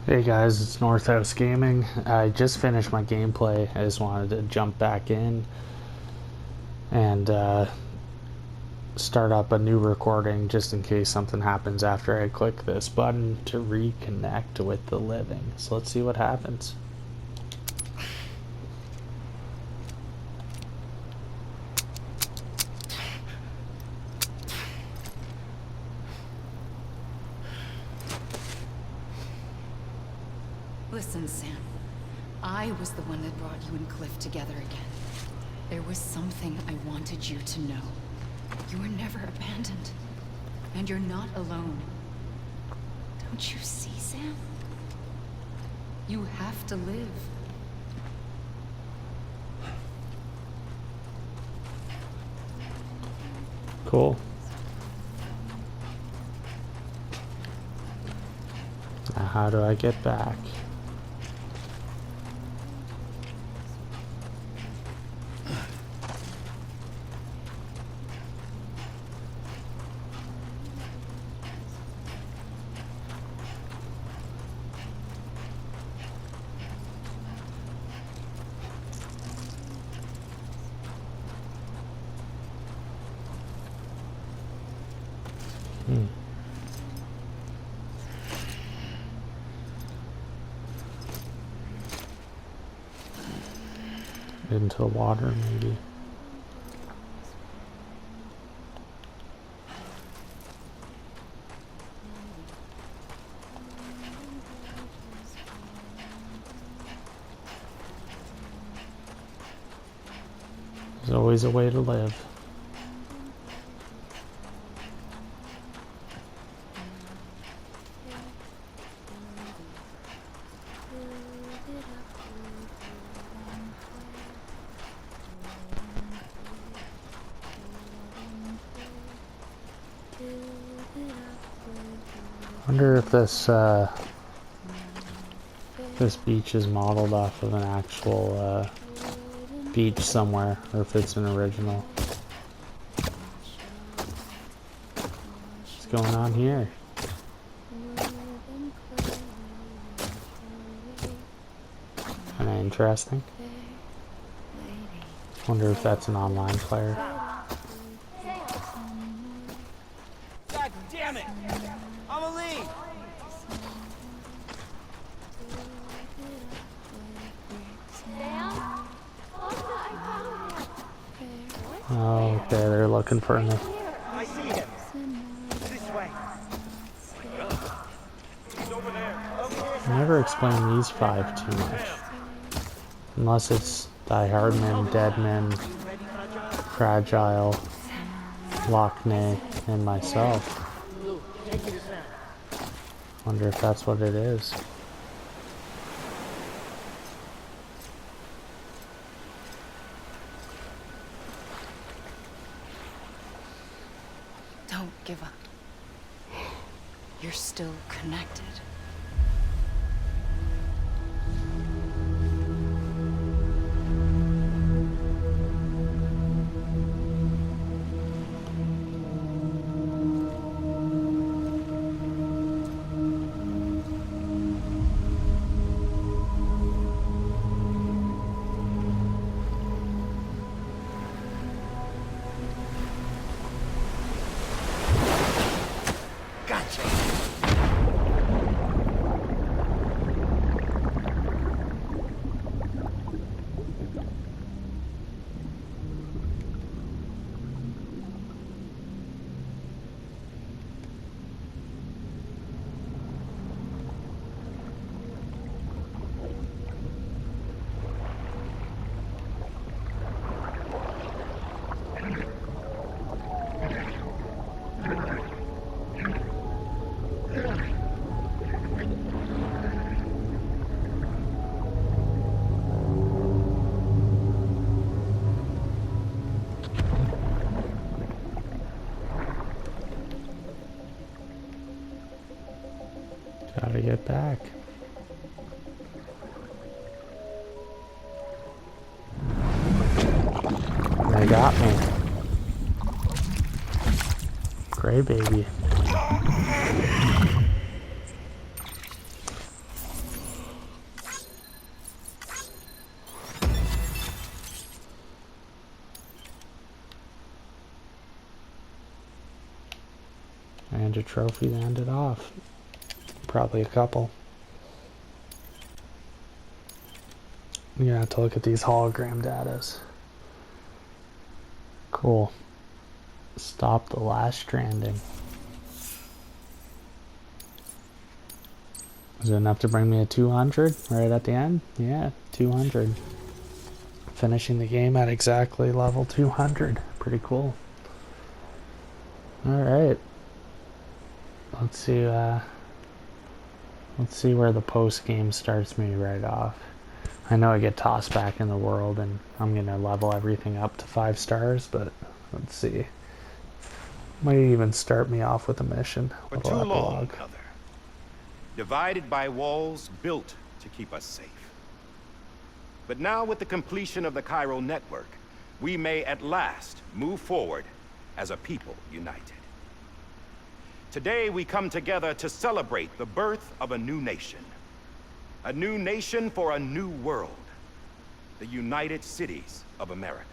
Hey guys, it's Northhouse Gaming. I just finished my gameplay. I just wanted to jump back in and start up a new recording just in case something happens after I click this button to reconnect with the living. So let's see what happens. Listen, Sam. I was the one that brought you and Cliff together again. There was something I wanted you to know. You were never abandoned. And you're not alone. Don't you see, Sam? You have to live. Cool. Now how do I get back? Into the water, maybe. There's always a way to live. Wonder if this beach is modeled off of an actual beach somewhere, or if it's an original. What's going on here? Kinda interesting. Wonder if that's an online player. God damn it! I'm a lead! Oh, okay, they're looking for me. I see him. This way. He's over there. I never explain these five too much. Unless it's Die Hardman, Deadman, Fragile, Lockney, and myself. Wonder if that's what it is. Don't give up. You're still connected. Gotcha! Gotta get back. They got me. Gray baby. find a trophy to end it off. Probably a couple. You're gonna have to look at these hologram datas. Cool. Stop the last Stranding. Is it enough to bring me to 200 right at the end? Yeah, 200. Finishing the game at exactly level 200. Pretty cool. Alright. Let's see where the post game starts me right off. I know I get tossed back in the world and I'm gonna level everything up to 5 stars, but let's see. Might even start me off with a mission. For too long, Mother. Divided by walls built to keep us safe. But now with the completion of the Cairo network, we may at last move forward as a people united. Today we come together to celebrate the birth of a new nation. A new nation for a new world. The United Cities of America.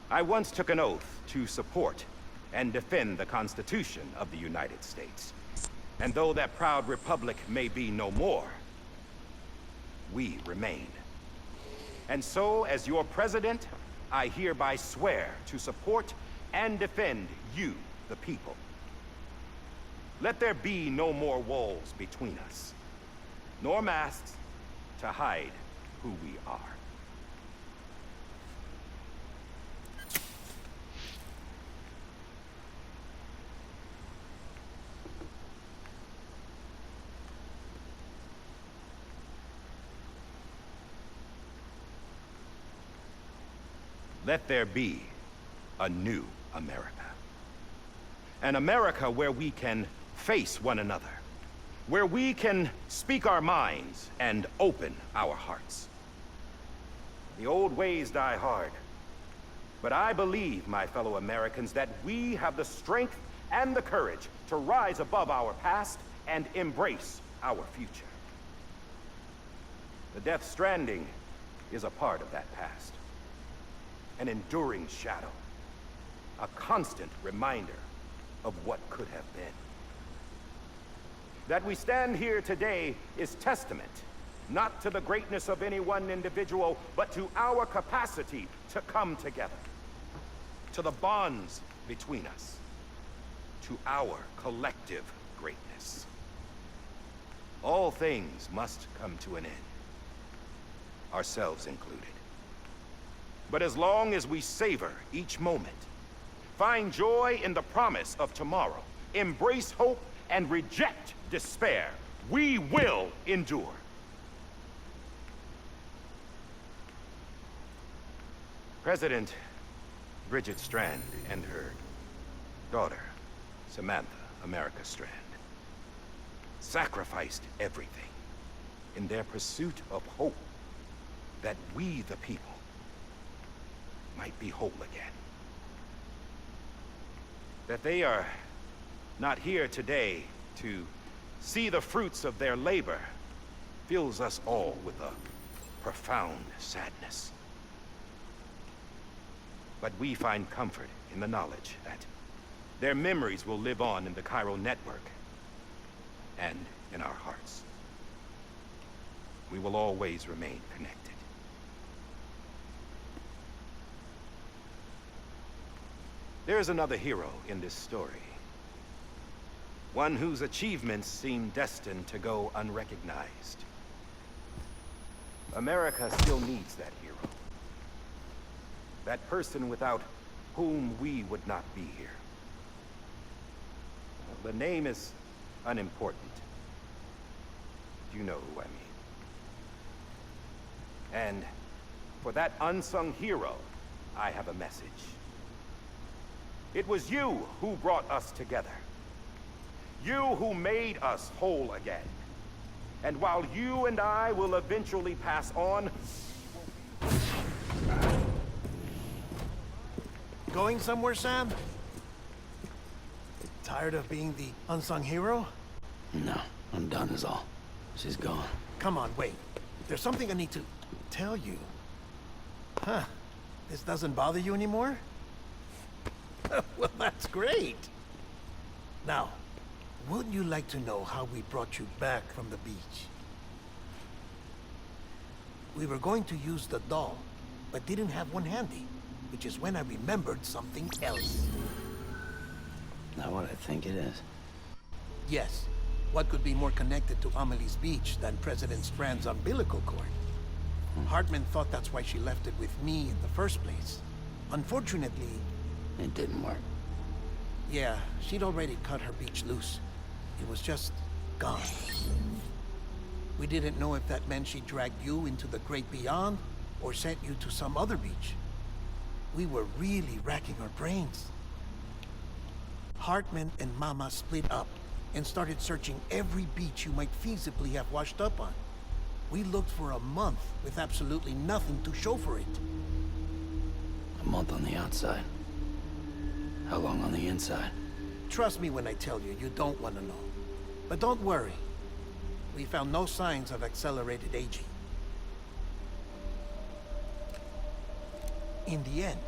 I once took an oath to support and defend the Constitution of the United States. And though that proud republic may be no more, we remain. And so, as your president, I hereby swear to support and defend you, the people. Let there be no more walls between us, nor masks to hide who we are. Let there be a new America. An America where we can face one another. Where we can speak our minds and open our hearts. The old ways die hard. But I believe, my fellow Americans, that we have the strength and the courage to rise above our past and embrace our future. The Death Stranding is a part of that past. An enduring shadow. A constant reminder of what could have been. That we stand here today is testament, not to the greatness of any one individual, but to our capacity to come together. To the bonds between us. To our collective greatness. All things must come to an end. Ourselves included. But as long as we savor each moment, find joy in the promise of tomorrow, embrace hope, and reject despair, we will endure. President Bridget Strand and her daughter, Samantha America Strand, sacrificed everything in their pursuit of hope that we, the people, might be whole again. That they are not here today to see the fruits of their labor fills us all with a profound sadness. But we find comfort in the knowledge that their memories will live on in the Cairo network and in our hearts. We will always remain connected. There's another hero in this story. One whose achievements seem destined to go unrecognized. America still needs that hero. That person without whom we would not be here. The name is unimportant. You know who I mean. And for that unsung hero, I have a message. It was you who brought us together. You who made us whole again. And while you and I will eventually pass on... Going somewhere, Sam? Tired of being the unsung hero? No, I'm done is all. She's gone. Come on, wait. There's something I need to tell you. Huh. This doesn't bother you anymore? Well, that's great. Now, would you like to know how we brought you back from the beach? We were going to use the doll, but didn't have one handy, which is when I remembered something else. Not what I think it is. Yes. What could be more connected to Amelie's beach than President Strand's umbilical cord? Hartman thought that's why she left it with me in the first place. Unfortunately... It didn't work. Yeah, she'd already cut her beach loose. It was just gone. We didn't know if that meant she dragged you into the great beyond, or sent you to some other beach. We were really racking our brains. Hartman and Mama split up and started searching every beach you might feasibly have washed up on. We looked for a month with absolutely nothing to show for it. A month on the outside. How long on the inside? Trust me when I tell you, you don't want to know. But don't worry. We found no signs of accelerated aging. In the end,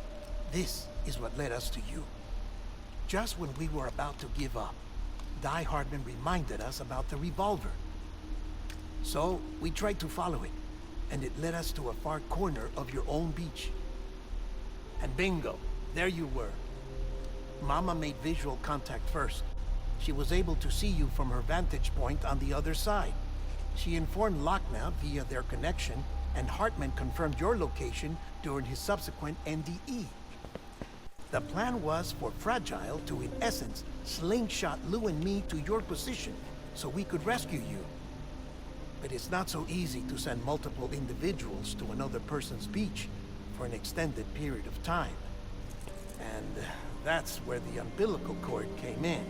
this is what led us to you. Just when we were about to give up, Die Hardman reminded us about the revolver. So, we tried to follow it, and it led us to a far corner of your own beach. And bingo, there you were. Mama made visual contact first. She was able to see you from her vantage point on the other side. She informed Locknow via their connection, and Hartman confirmed your location during his subsequent NDE. The plan was for Fragile to, in essence, slingshot Lou and me to your position so we could rescue you. But it's not so easy to send multiple individuals to another person's beach for an extended period of time. And that's where the umbilical cord came in.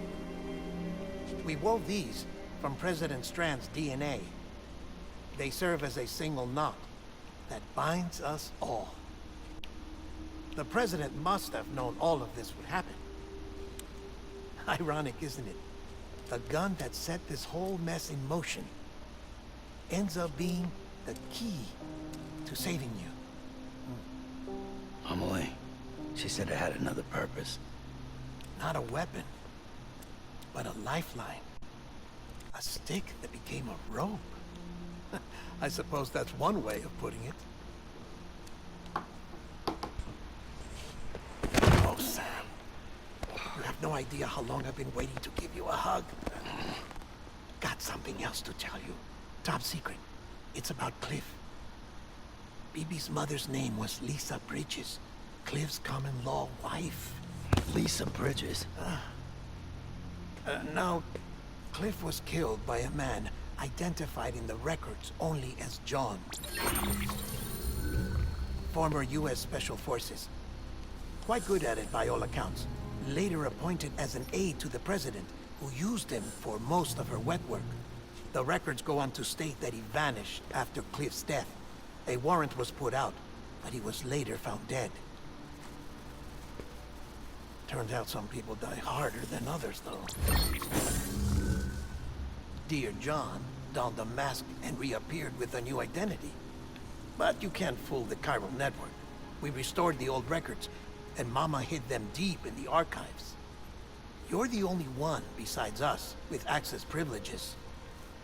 We wove these from President Strand's DNA. They serve as a single knot that binds us all. The President must have known all of this would happen. Ironic, isn't it? The gun that set this whole mess in motion ends up being the key to saving you. Amelie, she said it had another purpose. Not a weapon, but a lifeline. A stick that became a rope. I suppose that's one way of putting it. Oh, Sam. You have no idea how long I've been waiting to give you a hug. Got something else to tell you. Top secret. It's about Cliff. BB's mother's name was Lisa Bridges, Cliff's common-law wife. Lisa Bridges? Now, Cliff was killed by a man identified in the records only as John. Former U.S. Special Forces. Quite good at it by all accounts. Later appointed as an aide to the president, who used him for most of her wet work. The records go on to state that he vanished after Cliff's death. A warrant was put out, but he was later found dead. Turns out some people die harder than others, though. Dear John donned a mask and reappeared with a new identity. But you can't fool the chiral network. We restored the old records, and Mama hid them deep in the archives. You're the only one, besides us, with access privileges.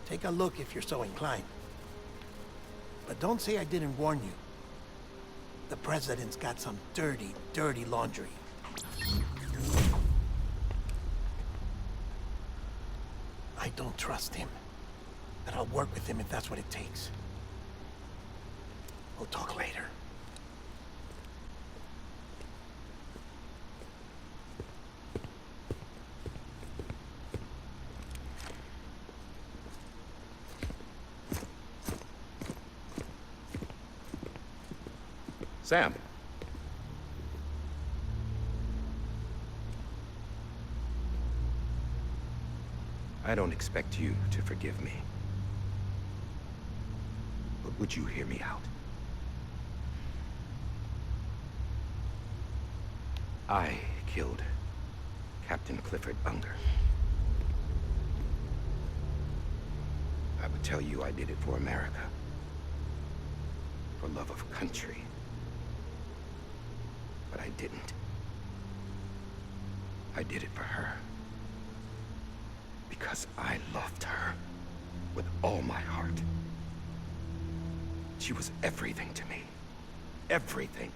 Take a look if you're so inclined. But don't say I didn't warn you. The president's got some dirty, dirty laundry. I don't trust him, but I'll work with him if that's what it takes. We'll talk later. Sam. I don't expect you to forgive me. But would you hear me out? I killed Captain Clifford Unger. I would tell you I did it for America. For love of country. But I didn't. I did it for her. Because I loved her with all my heart. She was everything to me. Everything.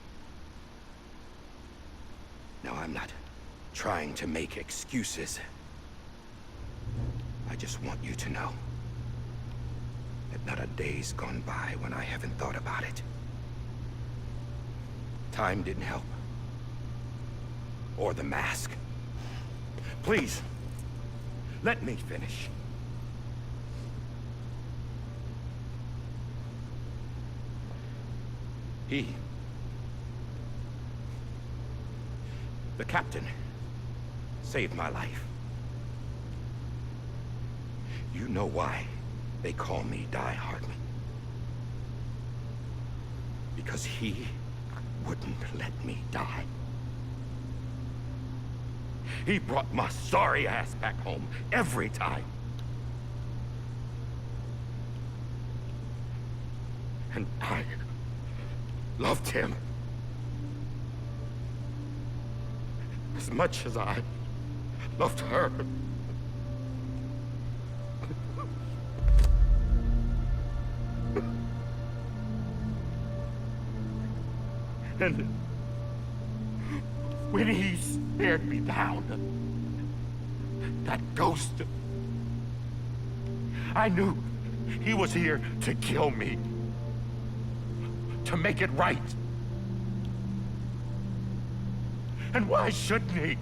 Now, I'm not trying to make excuses. I just want you to know that not a day's gone by when I haven't thought about it. Time didn't help. Or the mask. Please, let me finish. The captain, saved my life. You know why they call me Die Hardman? Because he wouldn't let me die. He brought my sorry ass back home every time. And I loved him as much as I loved her. And when he stared me down, that ghost, I knew he was here to kill me, to make it right. And why shouldn't he?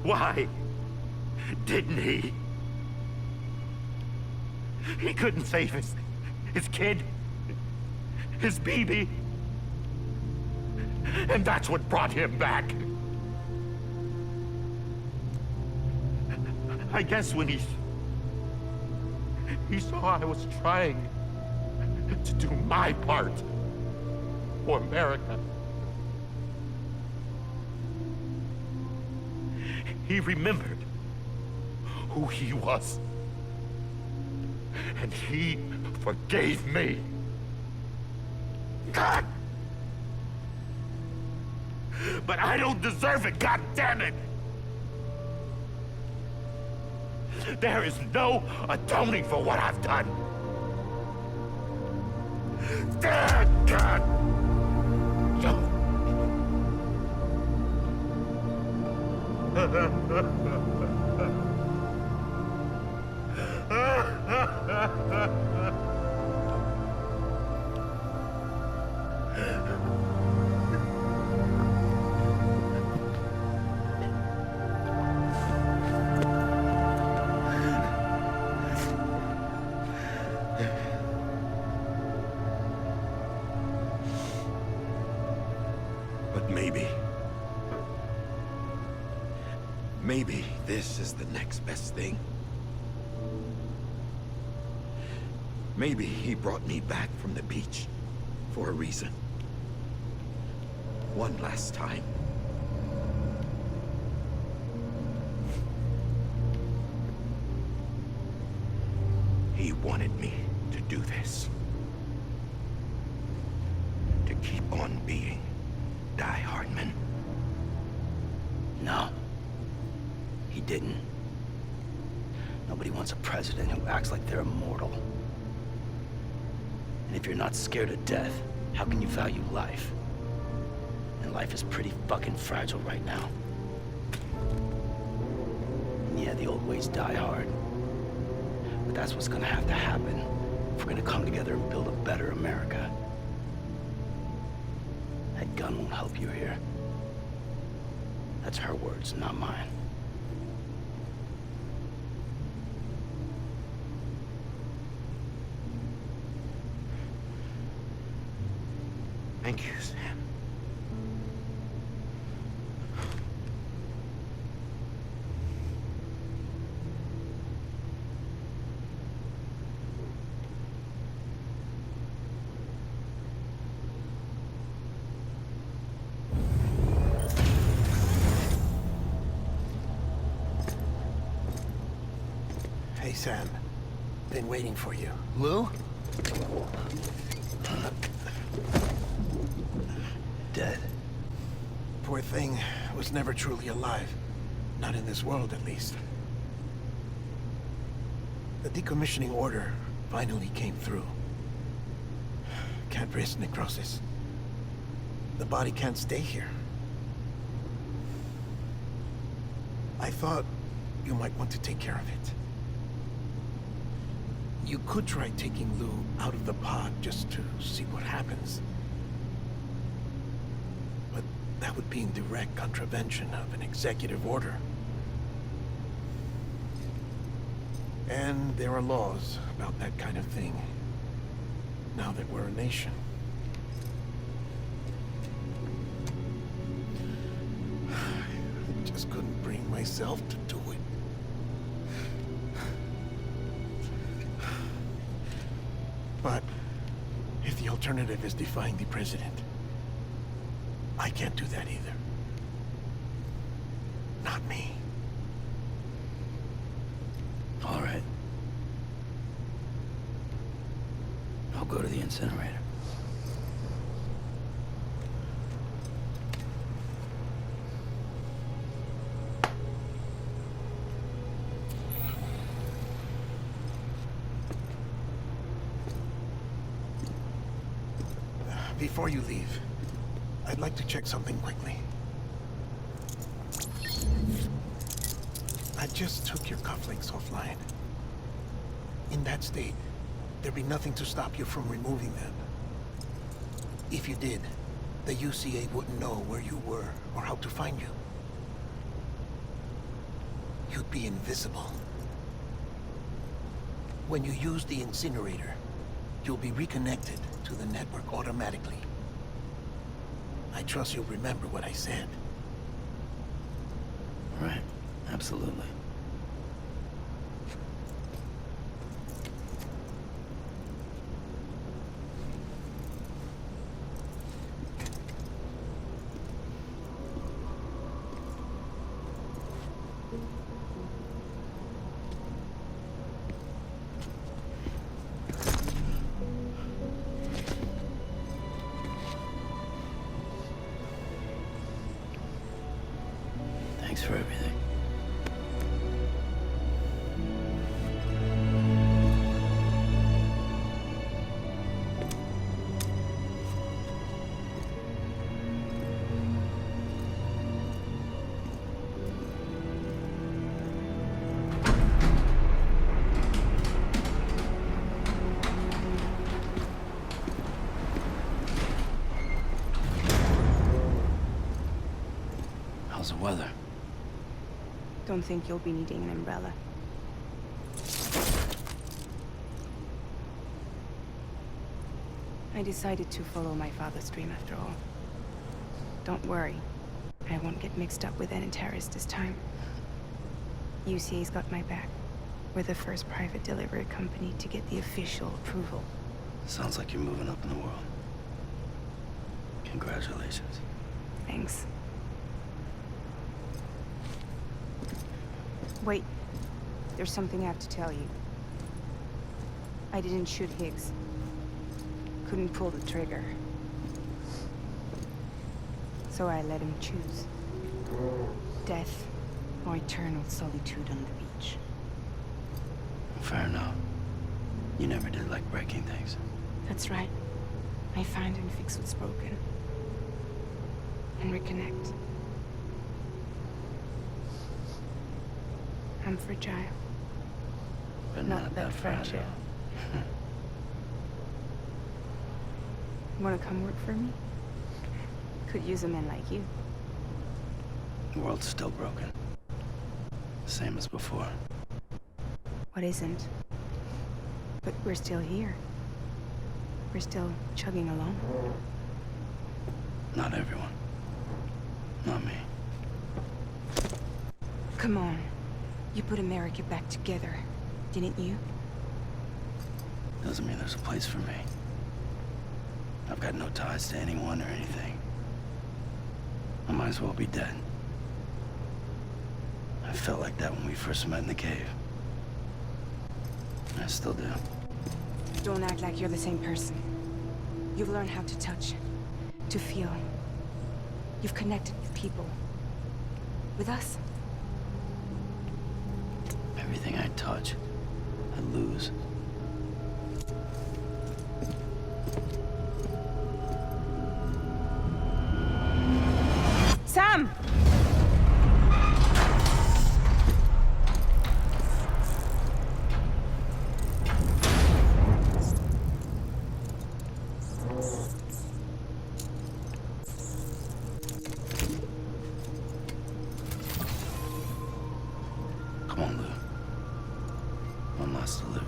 Why didn't he? He couldn't save his kid, his baby. And that's what brought him back. I guess when he saw I was trying to do my part for America, he remembered who he was. And he forgave me. God! But I don't deserve it, God damn it! There is no atoning for what I've done. God! But maybe this is the next best thing. Maybe he brought me back from the beach for a reason. One last time. He wanted me to do this. To keep on being Die Hardman. No. He didn't. Nobody wants a president who acts like they're immortal. And if you're not scared of death, how can you value life? And life is pretty fucking fragile right now. And yeah, the old ways die hard. But that's what's gonna have to happen if we're gonna come together and build a better America. That gun won't help you here. That's her words, not mine. Thank you, Sam. Hey, Sam. Been waiting for you. Lou? Dead. thing was never truly alive. Not in this world, at least. The decommissioning order finally came through. Can't risk necrosis. The body can't stay here. I thought you might want to take care of it. You could try taking Lou out of the pod just to see what happens. But that would be in direct contravention of an executive order. And there are laws about that kind of thing, now that we're a nation. I just couldn't bring myself to do it. But if the alternative is defying the president, I can't do that either. Not me. All right. I'll go to the incinerator. Before you leave, I'd like to check something quickly. I just took your cufflinks offline. In that state, there'd be nothing to stop you from removing them. If you did, the UCA wouldn't know where you were or how to find you. You'd be invisible. When you use the incinerator, you'll be reconnected to the network automatically. I trust you'll remember what I said. Right. Absolutely. Thanks for everything. How's the weather? Don't think you'll be needing an umbrella. I decided to follow my father's dream after all. Don't worry. I won't get mixed up with any terrorists this time. UCA's got my back. We're the first private delivery company to get the official approval. Sounds like you're moving up in the world. Congratulations. Thanks. Wait. There's something I have to tell you. I didn't shoot Higgs. Couldn't pull the trigger. So I let him choose. Death or eternal solitude on the beach. Fair enough. You never did like breaking things. That's right. I find and fix what's broken. And reconnect. I'm fragile. But Not that fragile. Wanna come work for me? Could use a man like you. The world's still broken. Same as before. What isn't? But we're still here. We're still chugging along. Not everyone. Not me. Come on. You put America back together, didn't you? Doesn't mean there's a place for me. I've got no ties to anyone or anything. I might as well be dead. I felt like that when we first met in the cave. I still do. Don't act like you're the same person. You've learned how to touch, to feel. You've connected with people. With us. Everything I touch, I lose. Sam! Come on, Lou. One last delivery.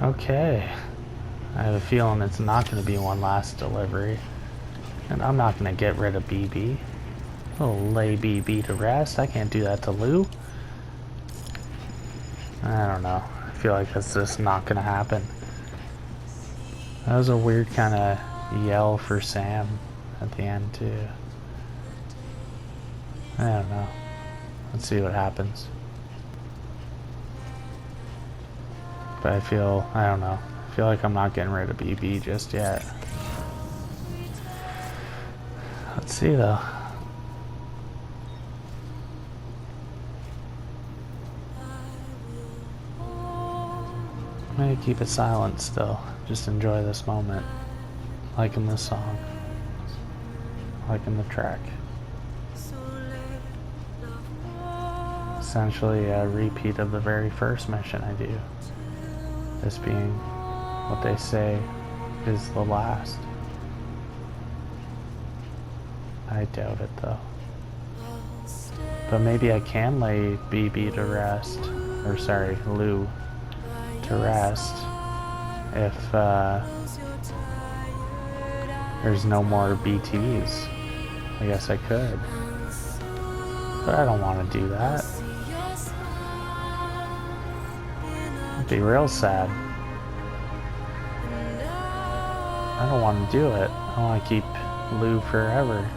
Okay. I have a feeling it's not going to be one last delivery. And I'm not going to get rid of BB. I'll lay BB to rest. I can't do that to Lou. I don't know. I feel like that's just not going to happen. That was a weird kind of yell for Sam at the end, too. I don't know. Let's see what happens. But I don't know. I feel like I'm not getting rid of BB just yet. Let's see, though. I'm gonna keep it silent still. Just enjoy this moment. Liking this song. Liking the track. Essentially a repeat of the very first mission I do. This being what they say is the last. I doubt it though. But maybe I can lay BB to rest. Or sorry, Lou to rest if there's no more BTs. I guess I could. But I don't want to do that. It'd be real sad. I don't want to do it. I want to keep Lou forever.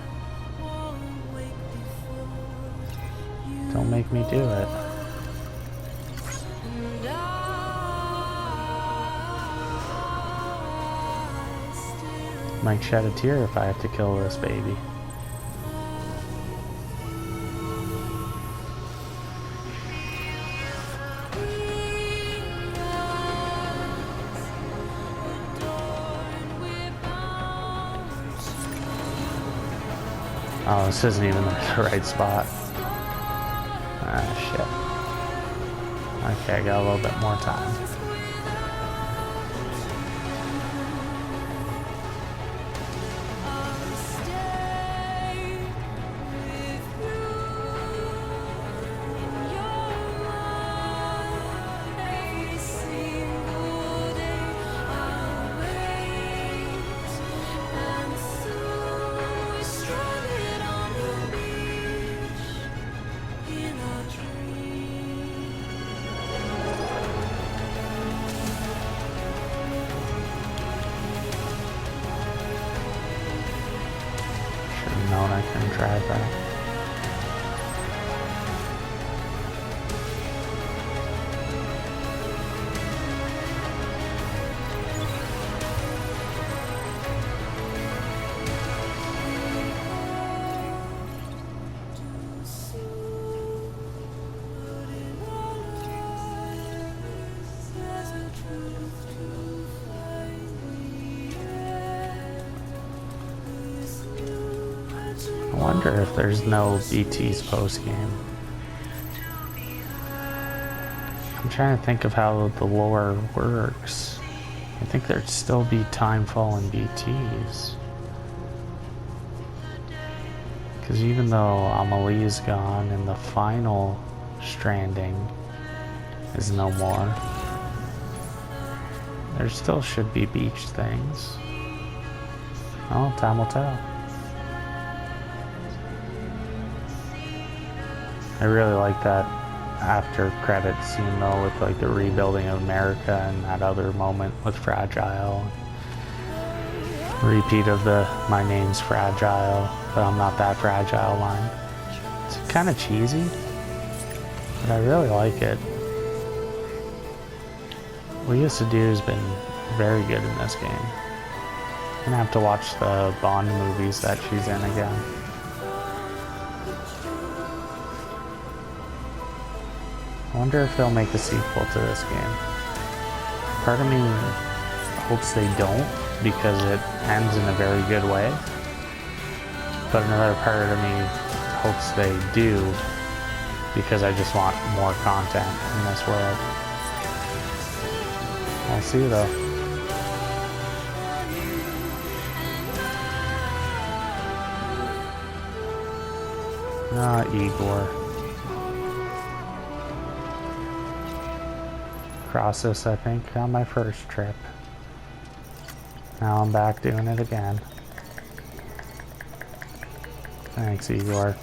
Don't make me do it. Might shed a tear if I have to kill this baby. Oh, this isn't even the right spot. Ah, shit. Okay, I got a little bit more time. Known I can drive that. I wonder if there's no BTs post-game. I'm trying to think of how the lore works. I think there'd still be Timefall and BTs. Because even though Amelie is gone and the final Stranding is no more, there still should be beach things. Oh, time will tell. I really like that after credits scene though, with like the rebuilding of America and that other moment with Fragile. Repeat of the "my name's Fragile, but I'm not that fragile" line. It's kind of cheesy, but I really like it. What Used to Do has been very good in this game. I'm gonna have to watch the Bond movies that she's in again. I wonder if they'll make a sequel to this game. Part of me hopes they don't, because it ends in a very good way. But another part of me hopes they do, because I just want more content in this world. We'll see though. Ah, Igor. Crossed this, I think, on my first trip. Now I'm back doing it again. Thanks, Igor.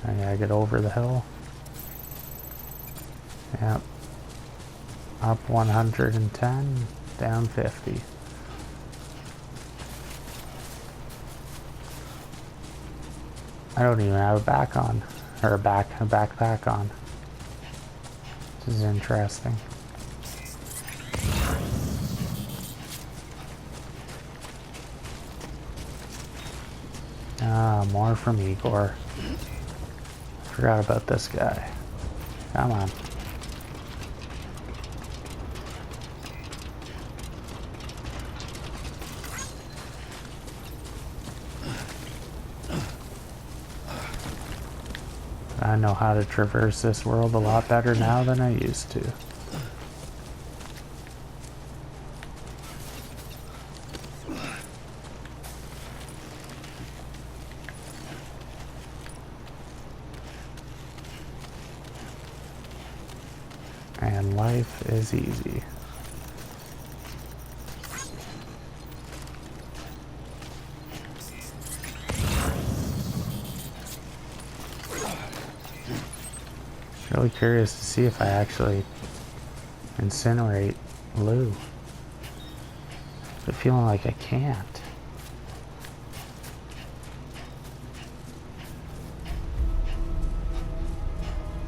I gotta get over the hill. Yep. Up 110, down 50. I don't even have a back on, or a backpack on. This is interesting. Ah, more from Igor. Forgot about this guy. Come on. I know how to traverse this world a lot better now than I used to. And life is easy. Really curious to see if I actually incinerate Lou. But feeling like I can't.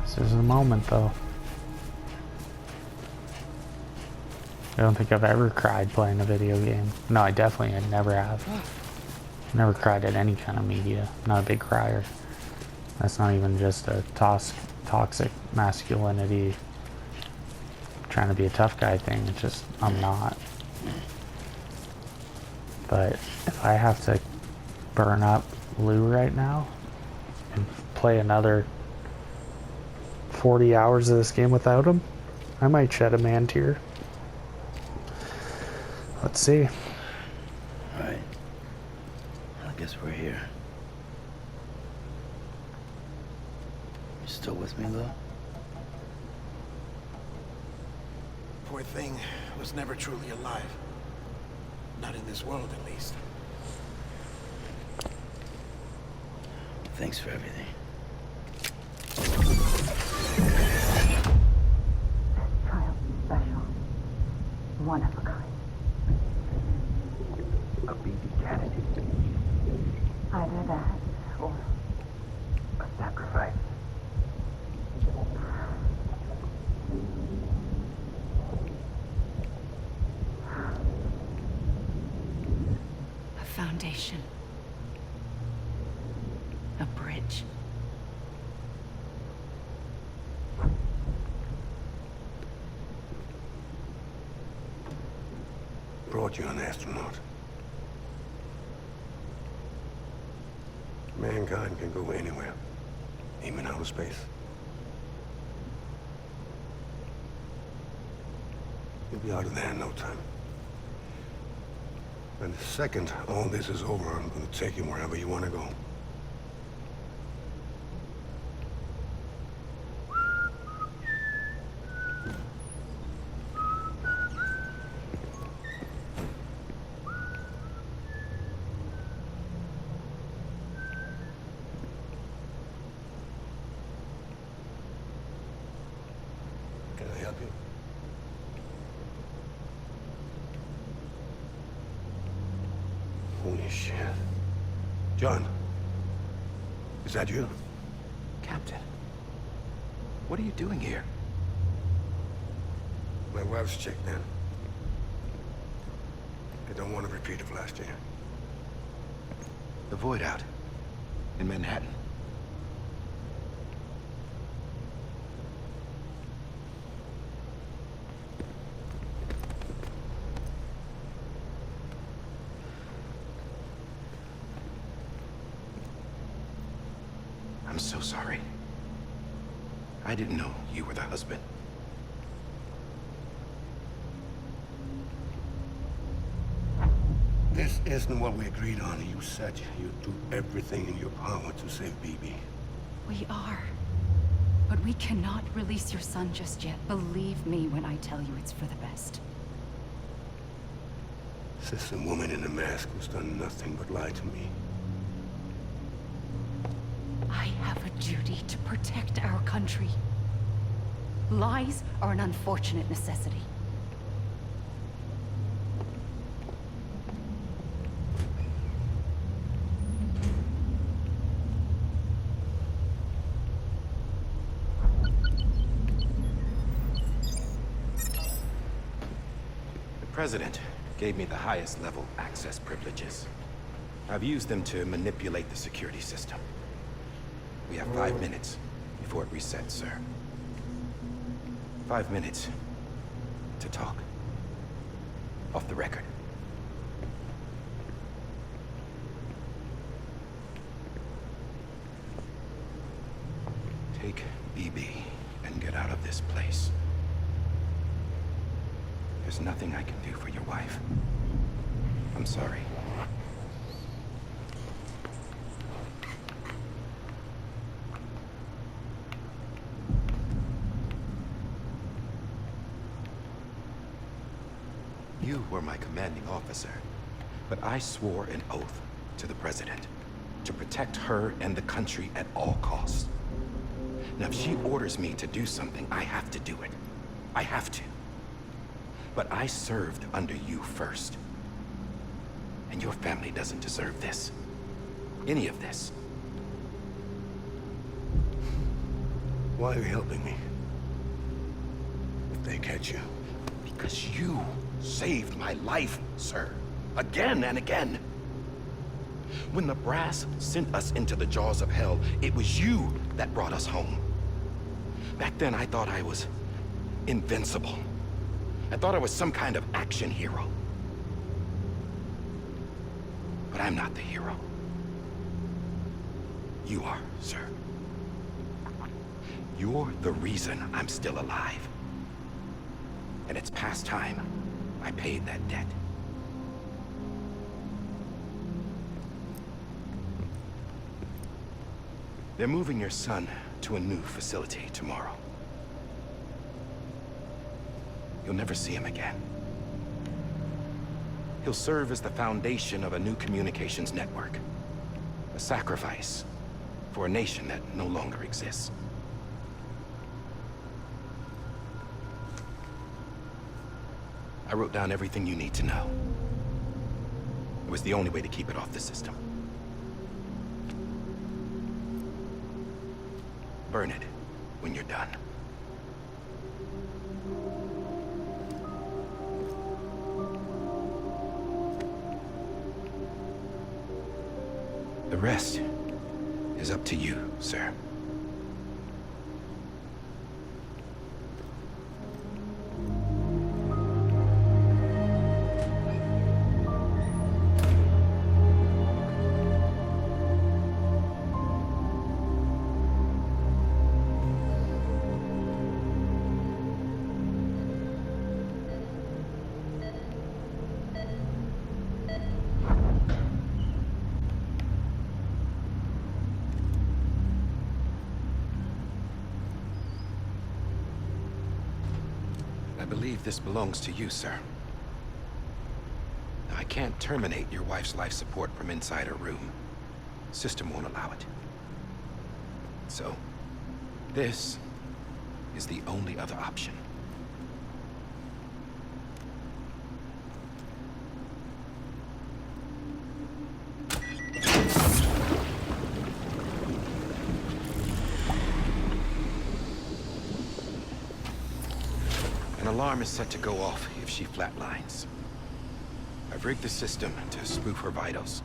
This is the moment though. I don't think I've ever cried playing a video game. No, I never have. Never cried at any kind of media. Not a big crier. That's not even just a toxic masculinity, trying to be a tough guy thing. It's just, I'm not. But if I have to burn up Lou right now and play another 40 hours of this game without him, I might shed a man tear. Let's see. Alright. I guess we're here. You still with me, Lou? Poor thing was never truly alive. Not in this world, at least. Thanks for everything. Child special. One of a kind. A baby candidate. Either that or A sacrifice. A foundation. A bridge. Brought you an astronaut. Mankind can go anywhere, even outer space. You'll be out of there in no time. And the second all this is over, I'm going to take you wherever you want to go. Can I Holy shit. John, is that you? Captain, what are you doing here? My wife's checked in. They don't want a repeat of last year. The Void out in Manhattan. I'm so sorry. I didn't know you were the husband. This isn't what we agreed on. You said you'd do everything in your power to save BB. We are. But we cannot release your son just yet. Believe me when I tell you it's for the best. Says some woman in a mask who's done nothing but lie to me. I have a duty to protect our country. Lies are an unfortunate necessity. The President gave me the highest level access privileges. I've used them to manipulate the security system. We have 5 minutes before it resets, sir. 5 minutes to talk. Off the record. Take BB and get out of this place. There's nothing I can do for your wife. I'm sorry. You were my commanding officer, but I swore an oath to the President to protect her and the country at all costs. Now, if she orders me to do something, I have to do it. I have to. But I served under you first. And your family doesn't deserve this. Any of this. Why are you helping me? If they catch you. Because you saved my life, sir. Again and again. When the brass sent us into the jaws of hell, it was you that brought us home. Back then, I thought I was invincible. I thought I was some kind of action hero. But I'm not the hero. You are, sir. You're the reason I'm still alive. And it's past time I paid that debt. They're moving your son to a new facility tomorrow. You'll never see him again. He'll serve as the foundation of a new communications network. A sacrifice for a nation that no longer exists. I wrote down everything you need to know. It was the only way to keep it off the system. Burn it when you're done. The rest is up to you, sir. I believe this belongs to you, sir. Now, I can't terminate your wife's life support from inside her room. System won't allow it. So, this is the only other option. alarm is set to go off if she flatlines. I've rigged the system to spoof her vitals.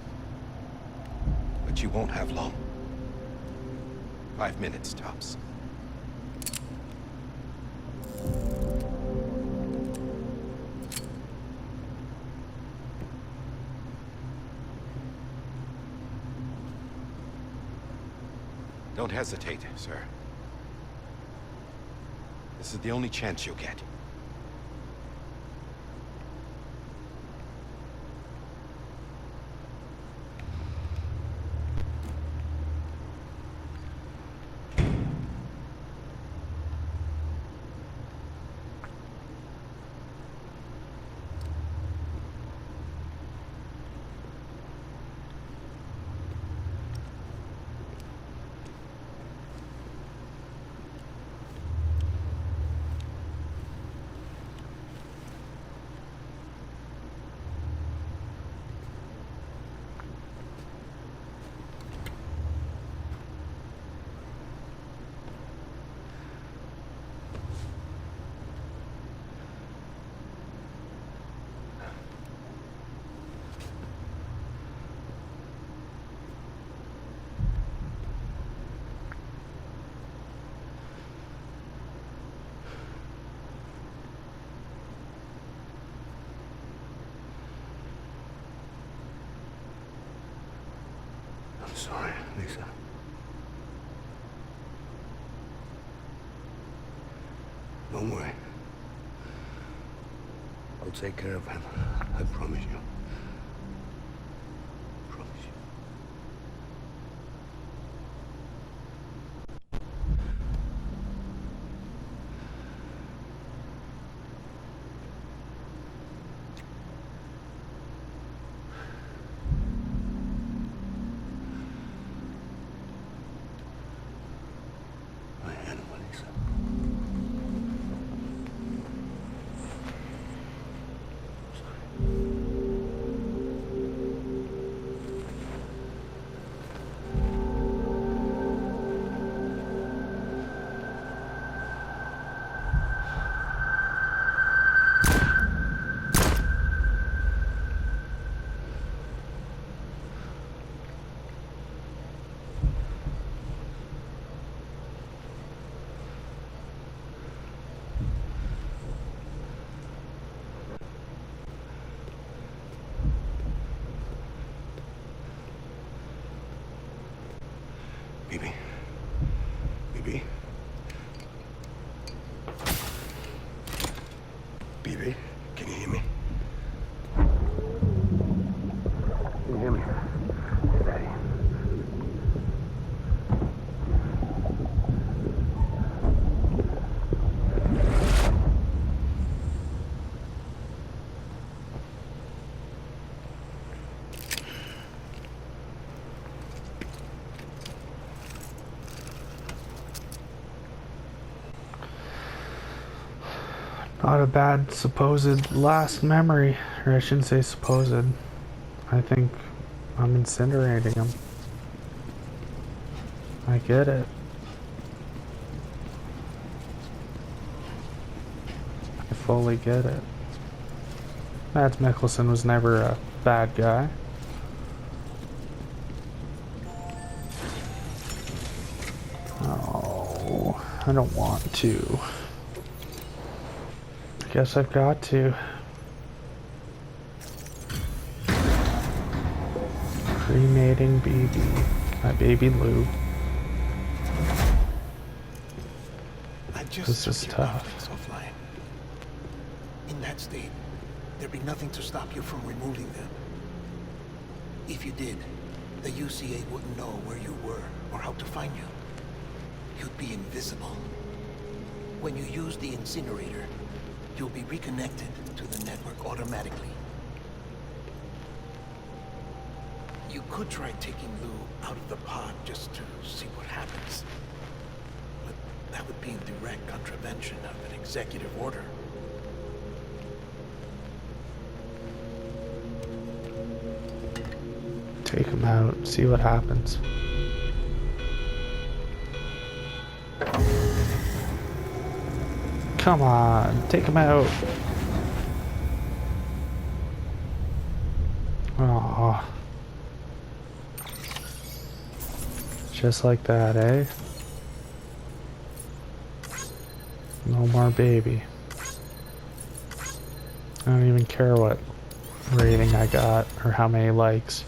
But you won't have long. 5 minutes, tops. Don't hesitate, sir. This is the only chance you'll get. I'm sorry, Lisa. Don't worry. I'll take care of him. I promise you. Promise you. I am, Lisa. Bibi. Bibi. Bibi, can you hear me? Can you hear me? Hey, Daddy. Not a bad supposed last memory. Or I shouldn't say supposed. I think I'm incinerating him. I get it. I fully get it. Mads Mikkelsen was never a bad guy. Oh, I don't want to. Guess I've got to. Cremating baby. My baby Lou. This is tough. Offline. In that state, there'd be nothing to stop you from removing them. If you did, the UCA wouldn't know where you were or how to find you. You'd be invisible. When you use the incinerator, you'll be reconnected to the network automatically. You could try taking Lou out of the pod just to see what happens. But that would be in direct contravention of an executive order. Take him out, see what happens. Come on, take him out. Oh, just like that, eh? No more baby. I don't even care what rating I got or how many likes.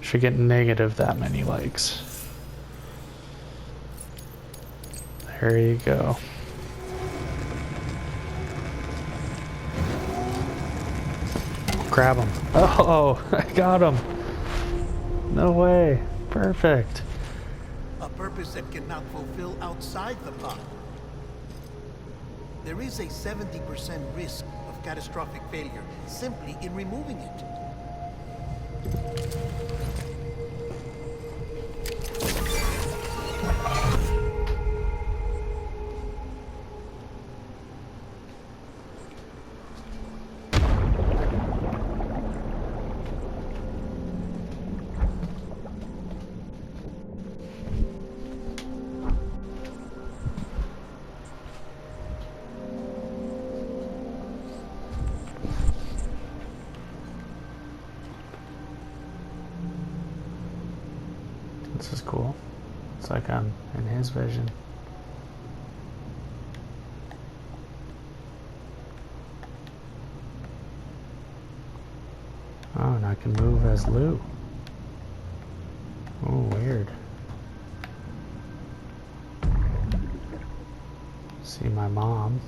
Should get negative that many likes. There you go. Grab him. Oh, I got him. No way. Perfect. A purpose that cannot fulfill outside the pod. There is a 70% risk of catastrophic failure simply in removing it. This is cool. It's like I'm in his vision. Oh, and I can move as Lou. Oh, weird. See my mom,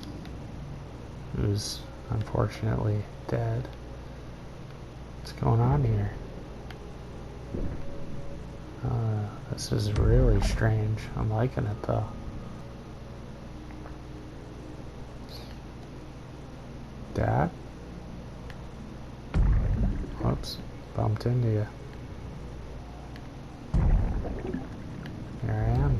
who's unfortunately dead. What's going on here? This is really strange. I'm liking it though. Dad? Whoops, bumped into you. Here I am.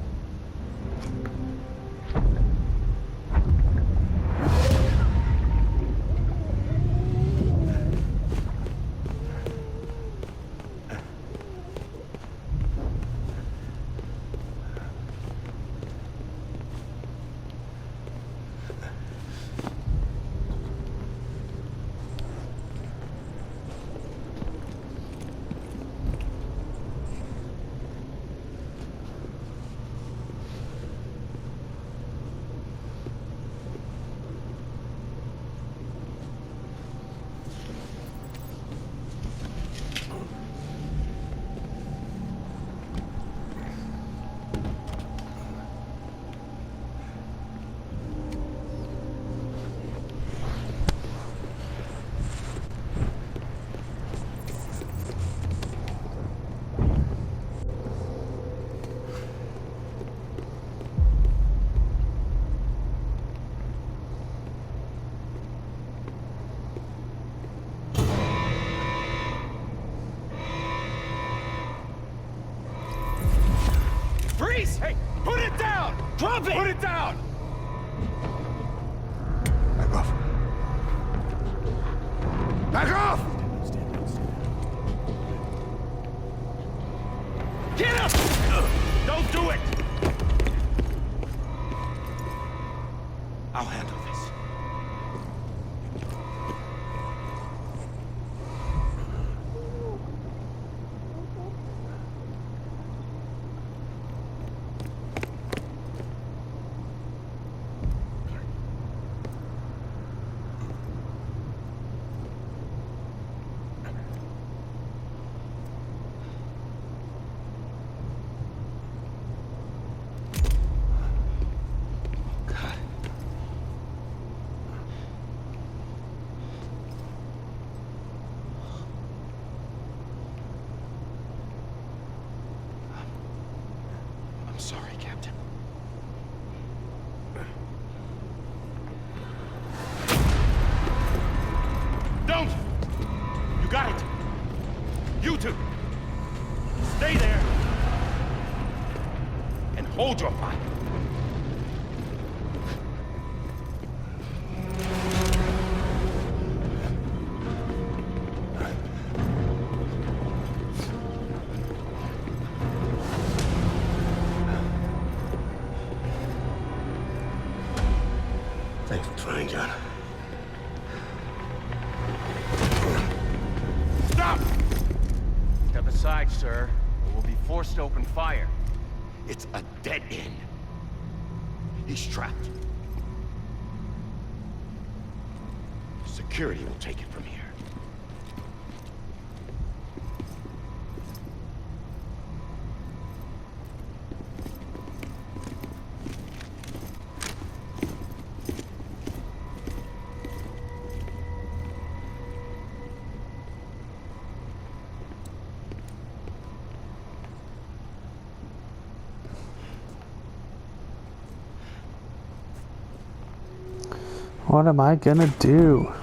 Freeze! Hey, put it down! Drop it! Put it down! Back off. Back off! Get up! Don't do it! I'll handle this. I'm sorry, Captain. Don't! You got it! You two! Stay there! And hold your fire! Thanks for coming, John. Stop! Step aside, sir, or we'll be forced to open fire. It's a dead end. He's trapped. Security will take it from here. What am I gonna do?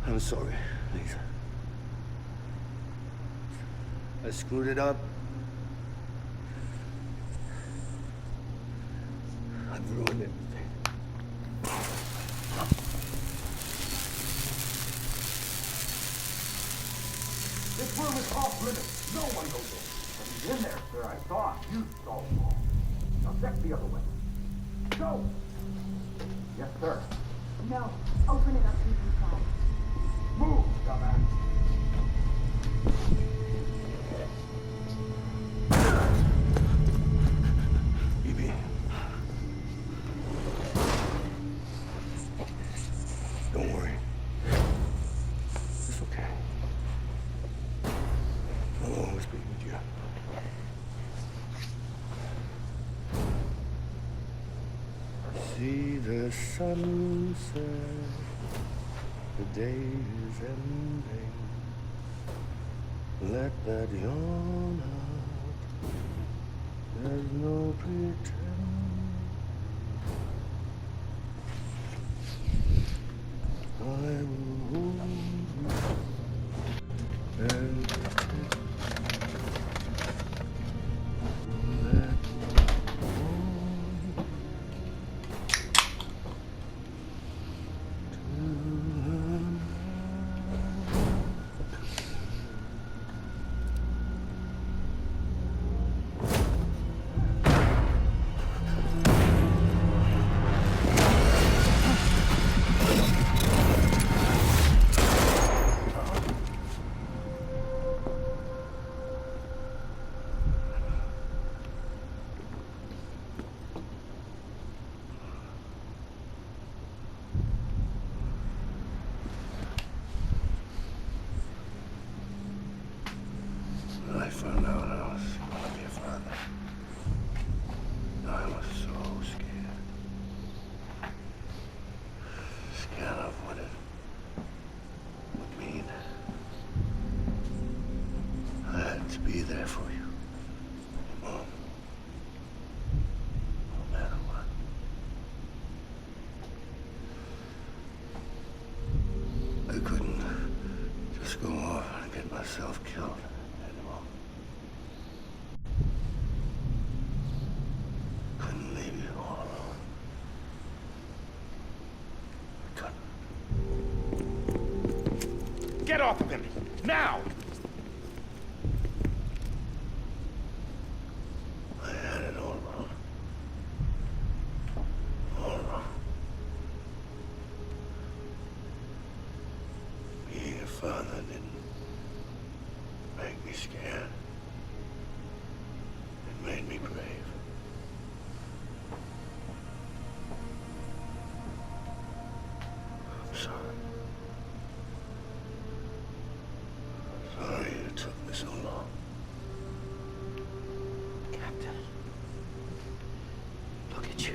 I'm sorry, Lisa. I screwed it up. I've ruined everything. This room is off limits. No one goes in. But he's in there, sir. I saw him. You saw him all. Now check the other way. Go! Yes, sir. No. Open it up inside. Move, dumbass. Bibi. Don't worry. It's okay. I'll always be with you. See the sunset. The day is ending. Let that yawn out. There's no pretend. I will hold you and let I found out I was gonna be a father. I was so scared. Scared of what it would mean. I had to be there for you, Mom. No matter what. I couldn't just go off and get myself killed. Couldn't leave you all alone. Couldn't. Get off of him! Now! I had it all wrong. All wrong. scared. It made me brave. I'm sorry. Sorry it took me so long. Captain, look at you.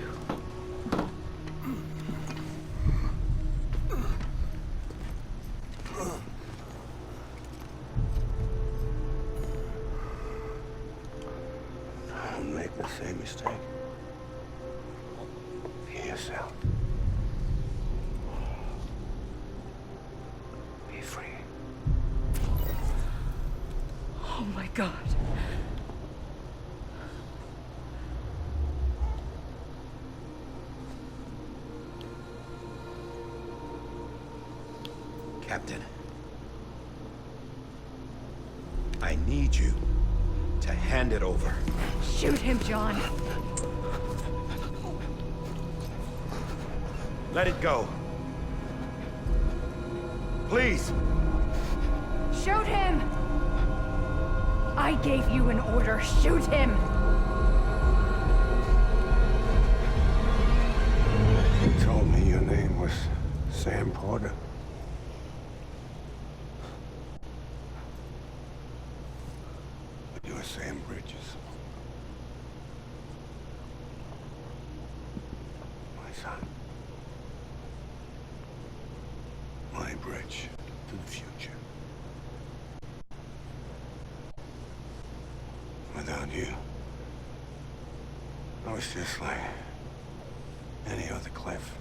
Don't make the same mistake. Be yourself. Be free. Oh my God. Captain, I need you to hand it over. Shoot him, John. Let it go. Please. Shoot him! I gave you an order. Shoot him! You told me your name was Sam Porter. But you were Sam Bridges. My son. My bridge to the future. Without you, I was just like any other Cliff.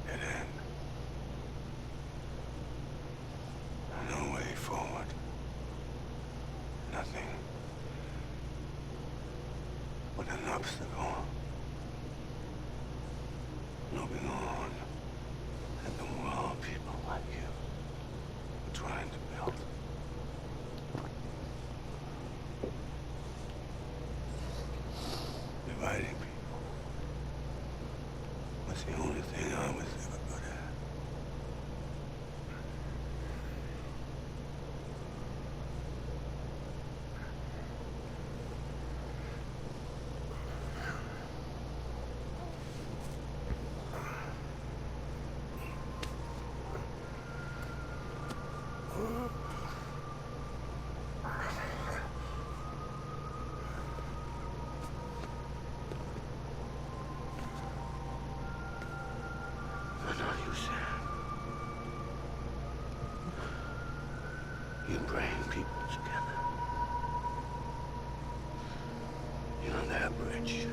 Dead end. No way forward. Nothing but an obstacle. Looking on at the world people like you are trying to build. Dividing people was the only thing I was ever good at. I know you, Sam. You bring people together. You're that bridge to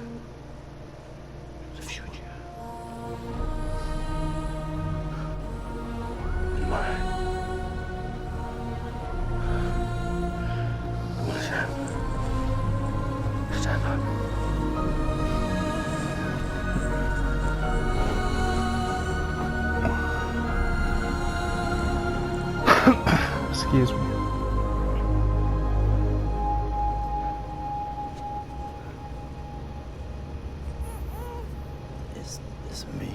the future. And mine. Come on, Sam. Stand up. Excuse me. It's me.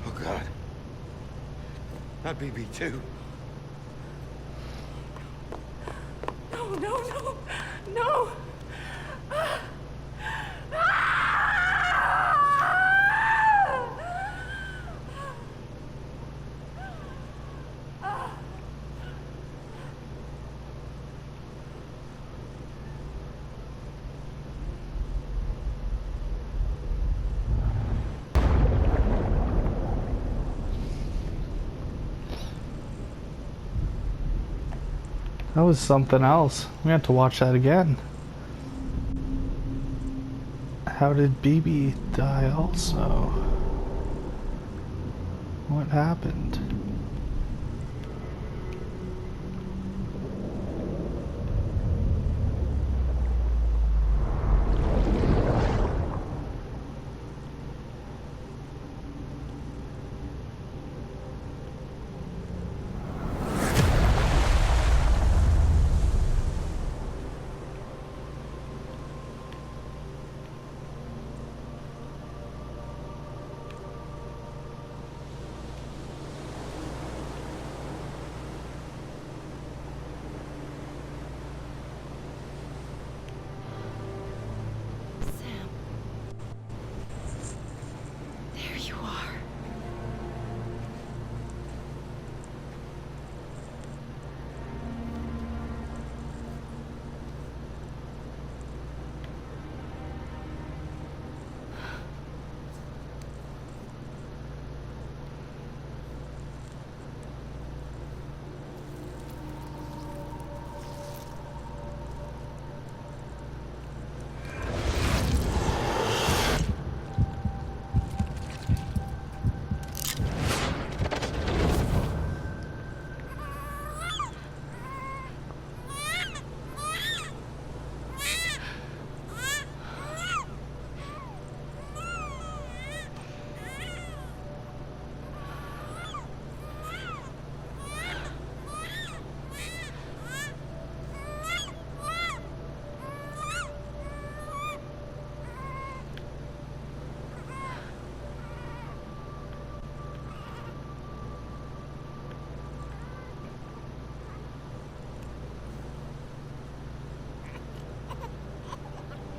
Oh, God. Not BB2. No, no, no, no! That was something else. We have to watch that again. How did BB die also? What happened? Sam. There you are.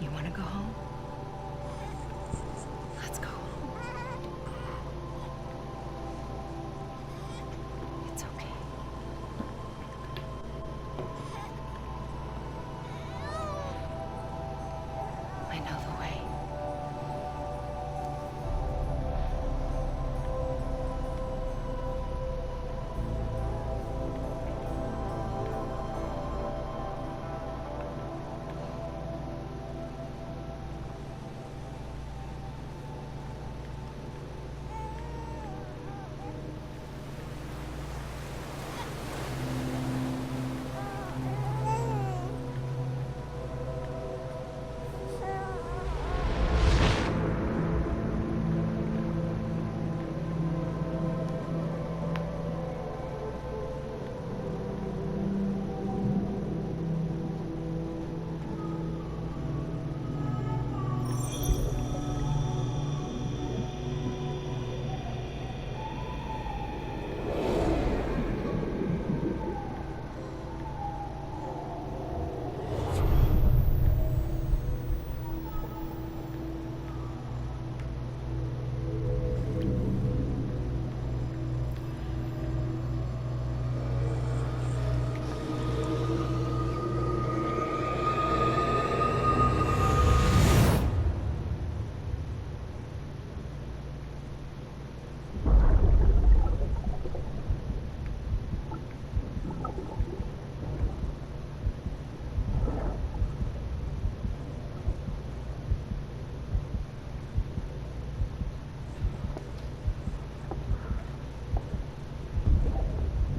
You want to go home? Let's go home. It's okay. I know the way.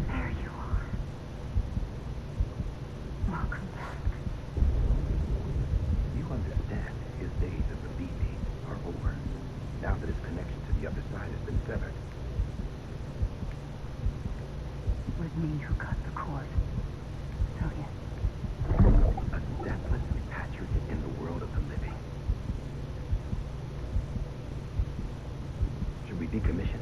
There you are. Welcome back. You understand his days as a BB are over, now that his connection to the other side has been severed. It was me who cut the cord. So yes. A deathless repatriate in the world of the living. Should we decommission it?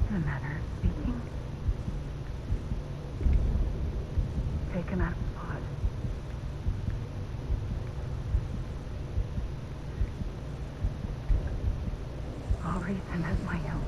In a manner of speaking. Take him out of the pod. I'll raise him as my own.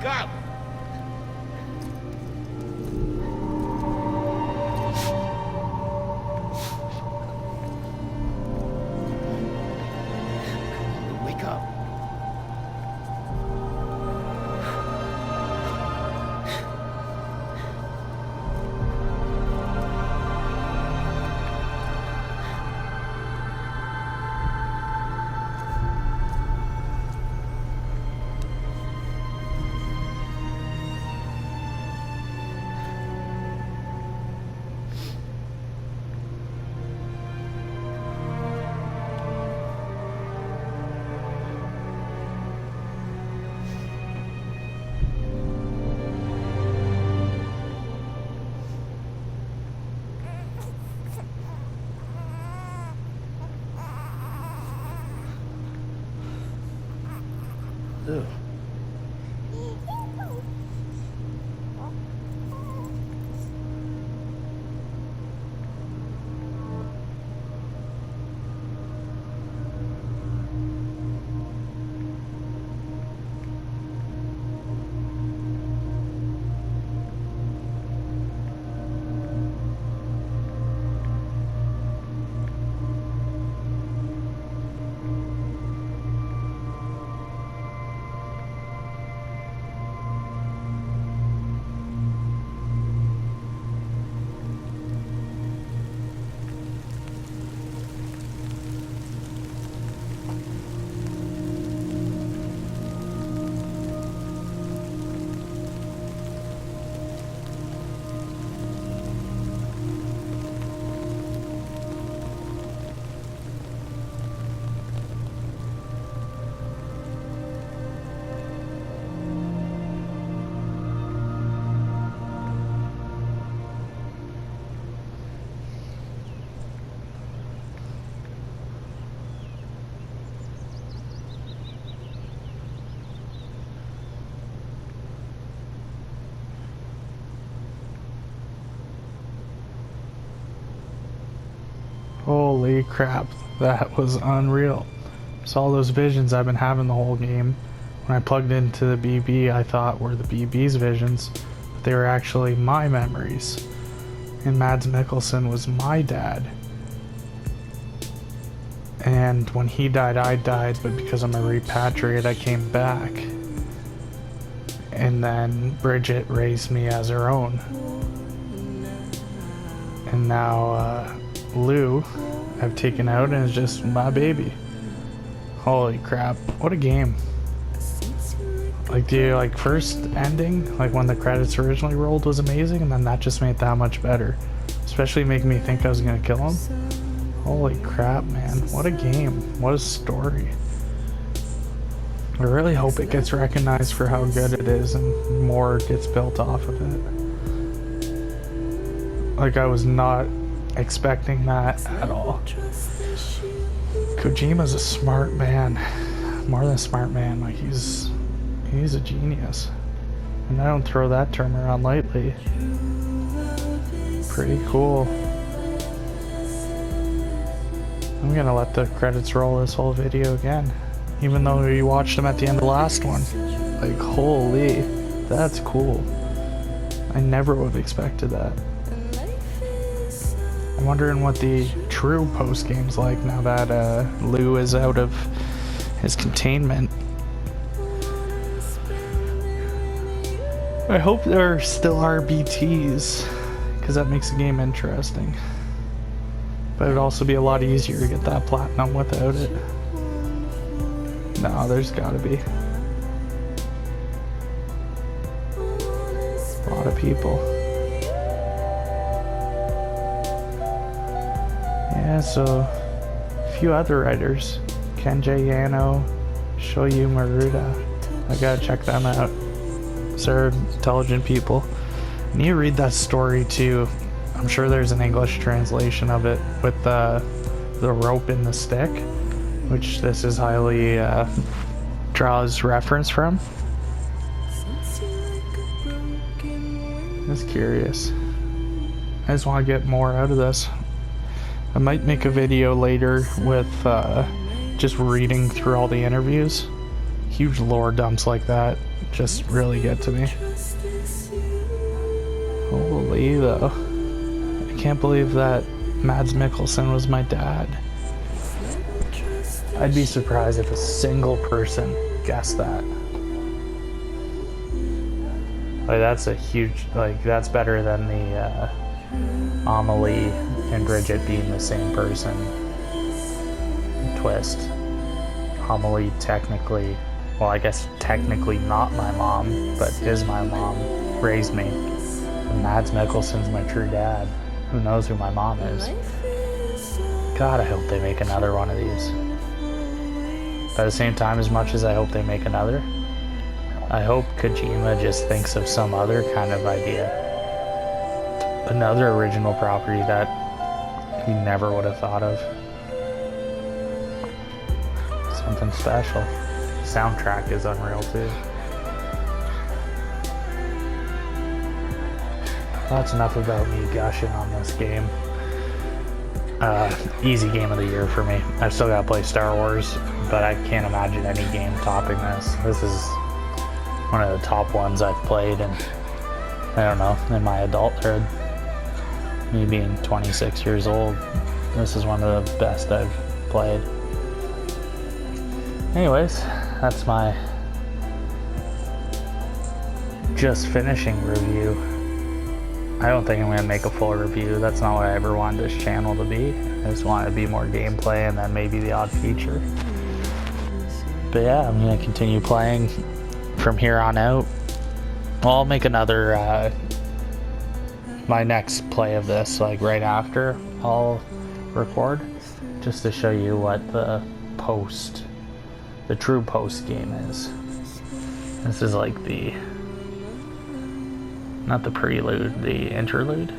Wake up! Wake up. Ugh. Holy crap, that was unreal. Saw those visions I've been having the whole game. When I plugged into the BB, I thought were the BB's visions, but they were actually my memories. And Mads Mikkelsen was my dad. And when he died, I died, but because I'm a repatriate, I came back. And then Bridget raised me as her own. And now, Lou, I've taken out and is just my baby. Holy crap, what a game. Like the first ending, like when the credits originally rolled, was amazing, and then that just made it that much better. Especially making me think I was gonna kill him. Holy crap, man, what a game, what a story. I really hope it gets recognized for how good it is and more gets built off of it. Like, I was not expecting that at all. Kojima's a smart man, more than a smart man. Like, he's a genius, and I don't throw that term around lightly. Pretty cool. I'm gonna let the credits roll this whole video again, even though you watched them at the end of the last one. Like, holy, that's cool. I never would have expected that. I'm wondering what the true post-game's like now that Lou is out of his containment. I hope there are still RBTs, because that makes the game interesting. But it'd also be a lot easier to get that platinum without it. No, there's gotta be. A lot of people. Yeah, so a few other writers. Kenji Yano, Shoyu Maruda. I gotta check them out. They're intelligent people. I need to read that story too. I'm sure there's an English translation of it with the rope in the stick, which this is highly draws reference from. Just curious. I just want to get more out of this. I might make a video later with just reading through all the interviews huge lore dumps like that just really get to me. Holy though. I can't believe that Mads Mikkelsen was my dad. I'd be surprised if a single person guessed that. Like, that's a huge, like, that's better than the Amelie and Bridget being the same person twist. Amelie technically, well, I guess technically not my mom, but is my mom, raised me. And Mads Mikkelsen's my true dad. Who knows who my mom is? God, I hope they make another one of these. But at the same time, as much as I hope they make another, I hope Kojima just thinks of some other kind of idea. Another original property that he never would have thought of. Something special. Soundtrack is unreal too. That's enough about me gushing on this game. Easy game of the year for me. I've still got to play Star Wars, but I can't imagine any game topping this. This is one of the top ones I've played, and I don't know, in my adulthood, me being 26 years old, this is one of the best I've played. Anyways, that's my just finishing review. I don't think I'm going to make a full review. That's not what I ever wanted this channel to be. I just wanted to be more gameplay and then maybe the odd feature. But yeah, I'm going to continue playing from here on out. I'll make another, my next play of this, like right after I'll record, just to show you what the true post game is. This is like the, not the prelude, the interlude,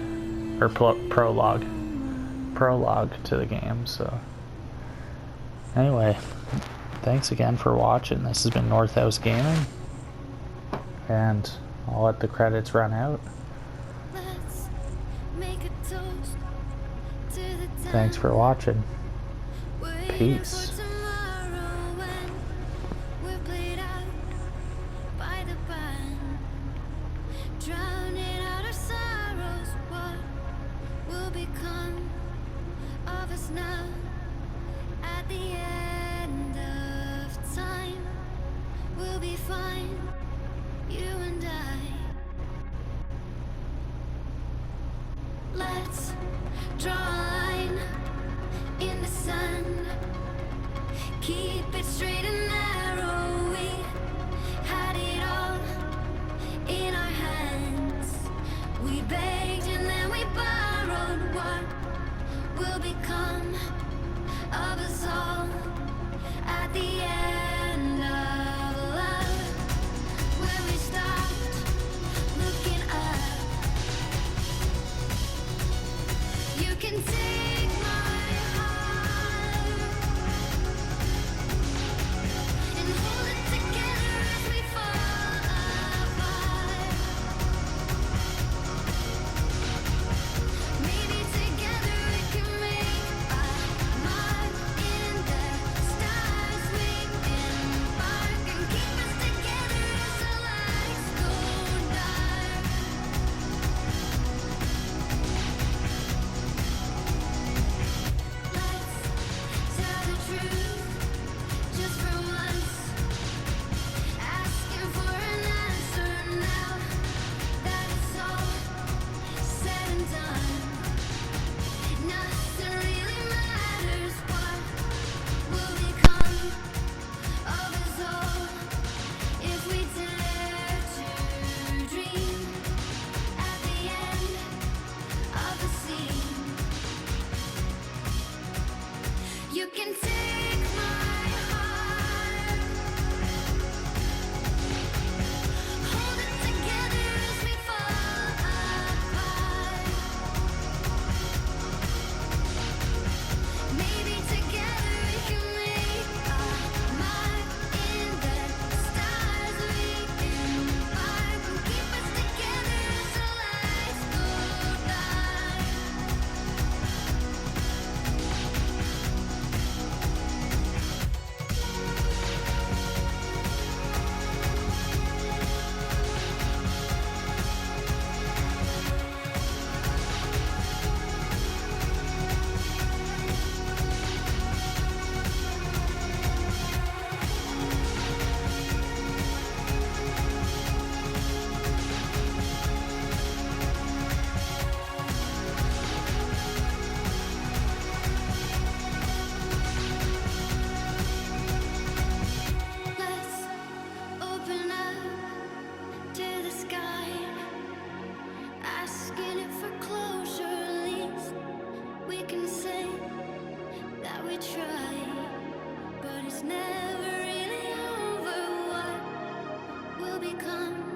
or prologue to the game. So anyway, thanks again for watching. This has been North House Gaming, and I'll let the credits run out. Thanks for watching. Peace. Now, at the end of time, we'll be fine, you and I. Let's draw a line in the sun, keep it straight and narrow. We had it all in our hands. We begged and then we borrowed. What will become of us all at the end of love, where we stopped looking up? You can take my heart. become